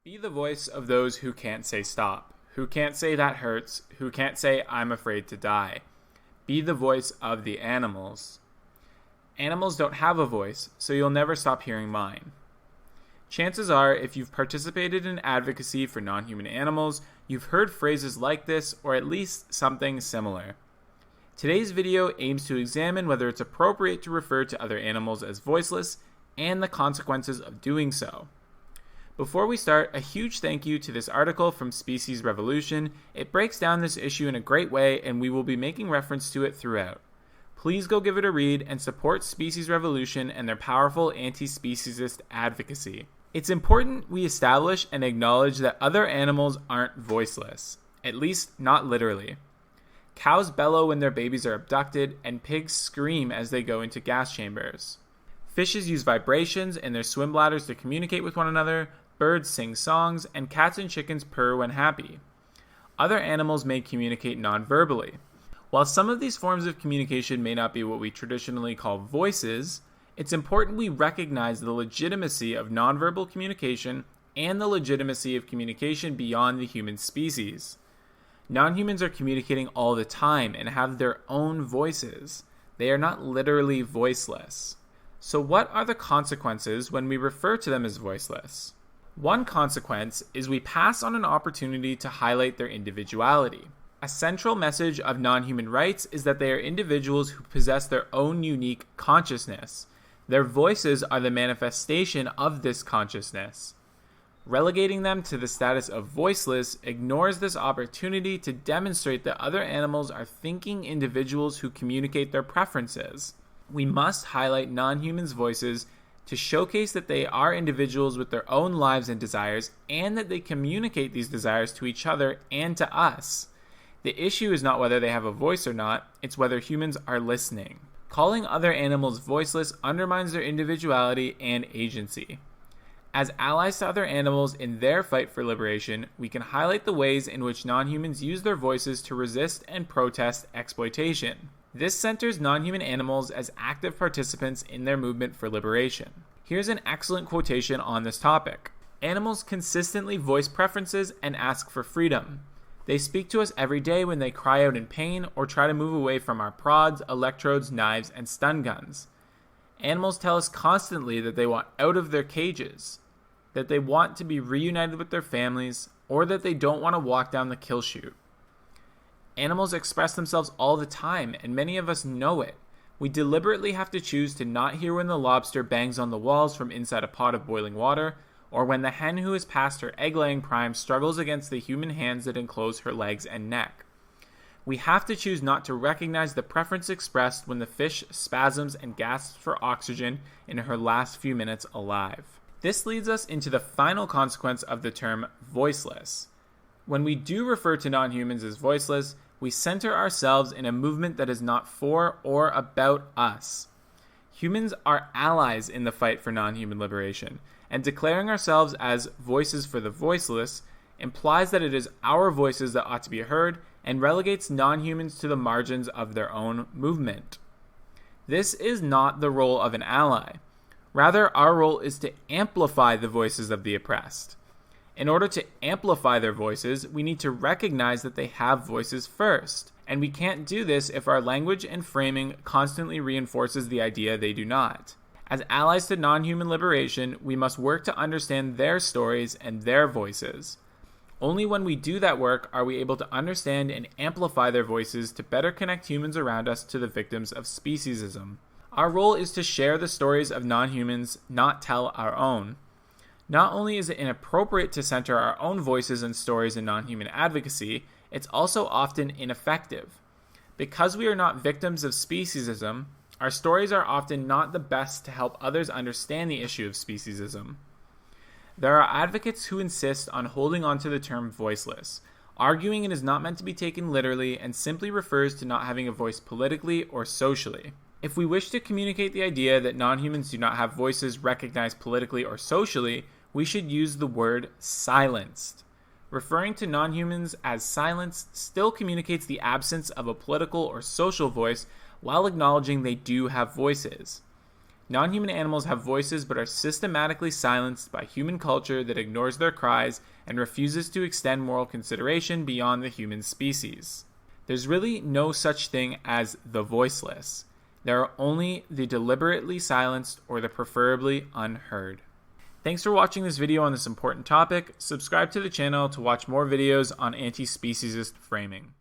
Be the voice of those who can't say stop, who can't say that hurts, who can't say I'm afraid to die. Be the voice of the animals. Animals don't have a voice, so you'll never stop hearing mine. Chances are, if you've participated in advocacy for non-human animals, you've heard phrases like this, or at least something similar. Today's video aims to examine whether it's appropriate to refer to other animals as voiceless, and the consequences of doing so. Before we start, a huge thank you to this article from Species Revolution. It breaks down this issue in a great way, and we will be making reference to it throughout. Please go give it a read and support Species Revolution and their powerful anti-speciesist advocacy. It's important we establish and acknowledge that other animals aren't voiceless, at least not literally. Cows bellow when their babies are abducted, and pigs scream as they go into gas chambers. Fishes use vibrations in their swim bladders to communicate with one another, birds sing songs, and cats and chickens purr when happy. Other animals may communicate non-verbally. While some of these forms of communication may not be what we traditionally call voices, it's important we recognize the legitimacy of nonverbal communication and the legitimacy of communication beyond the human species. Non-humans are communicating all the time and have their own voices. They are not literally voiceless. So what are the consequences when we refer to them as voiceless? One consequence is we pass on an opportunity to highlight their individuality. A central message of non-human rights is that they are individuals who possess their own unique consciousness. Their voices are the manifestation of this consciousness. Relegating them to the status of voiceless ignores this opportunity to demonstrate that other animals are thinking individuals who communicate their preferences. We must highlight non-humans' voices to showcase that they are individuals with their own lives and desires, and that they communicate these desires to each other and to us. The issue is not whether they have a voice or not, it's whether humans are listening. Calling other animals voiceless undermines their individuality and agency. As allies to other animals in their fight for liberation, we can highlight the ways in which non-humans use their voices to resist and protest exploitation. This centers non-human animals as active participants in their movement for liberation. Here's an excellent quotation on this topic. Animals consistently voice preferences and ask for freedom. They speak to us every day when they cry out in pain or try to move away from our prods, electrodes, knives, and stun guns. Animals tell us constantly that they want out of their cages, that they want to be reunited with their families, or that they don't want to walk down the kill chute. Animals express themselves all the time, and many of us know it. We deliberately have to choose to not hear when the lobster bangs on the walls from inside a pot of boiling water, or when the hen who is past her egg-laying prime struggles against the human hands that enclose her legs and neck. We have to choose not to recognize the preference expressed when the fish spasms and gasps for oxygen in her last few minutes alive. This leads us into the final consequence of the term voiceless. When we do refer to non-humans as voiceless, we center ourselves in a movement that is not for or about us. Humans are allies in the fight for non-human liberation, and declaring ourselves as voices for the voiceless implies that it is our voices that ought to be heard and relegates non-humans to the margins of their own movement. This is not the role of an ally. Rather, our role is to amplify the voices of the oppressed. In order to amplify their voices, we need to recognize that they have voices first, and we can't do this if our language and framing constantly reinforces the idea they do not. As allies to non-human liberation, we must work to understand their stories and their voices. Only when we do that work are we able to understand and amplify their voices to better connect humans around us to the victims of speciesism. Our role is to share the stories of non-humans, not tell our own. Not only is it inappropriate to center our own voices and stories in non-human advocacy, it's also often ineffective. Because we are not victims of speciesism, our stories are often not the best to help others understand the issue of speciesism. There are advocates who insist on holding on to the term voiceless, arguing it is not meant to be taken literally and simply refers to not having a voice politically or socially. If we wish to communicate the idea that non-humans do not have voices recognized politically or socially, we should use the word silenced. Referring to non-humans as silenced still communicates the absence of a political or social voice while acknowledging they do have voices. Non-human animals have voices but are systematically silenced by human culture that ignores their cries and refuses to extend moral consideration beyond the human species. There's really no such thing as the voiceless. There are only the deliberately silenced or the preferably unheard. Thanks for watching this video on this important topic. Subscribe to the channel to watch more videos on anti-speciesist framing.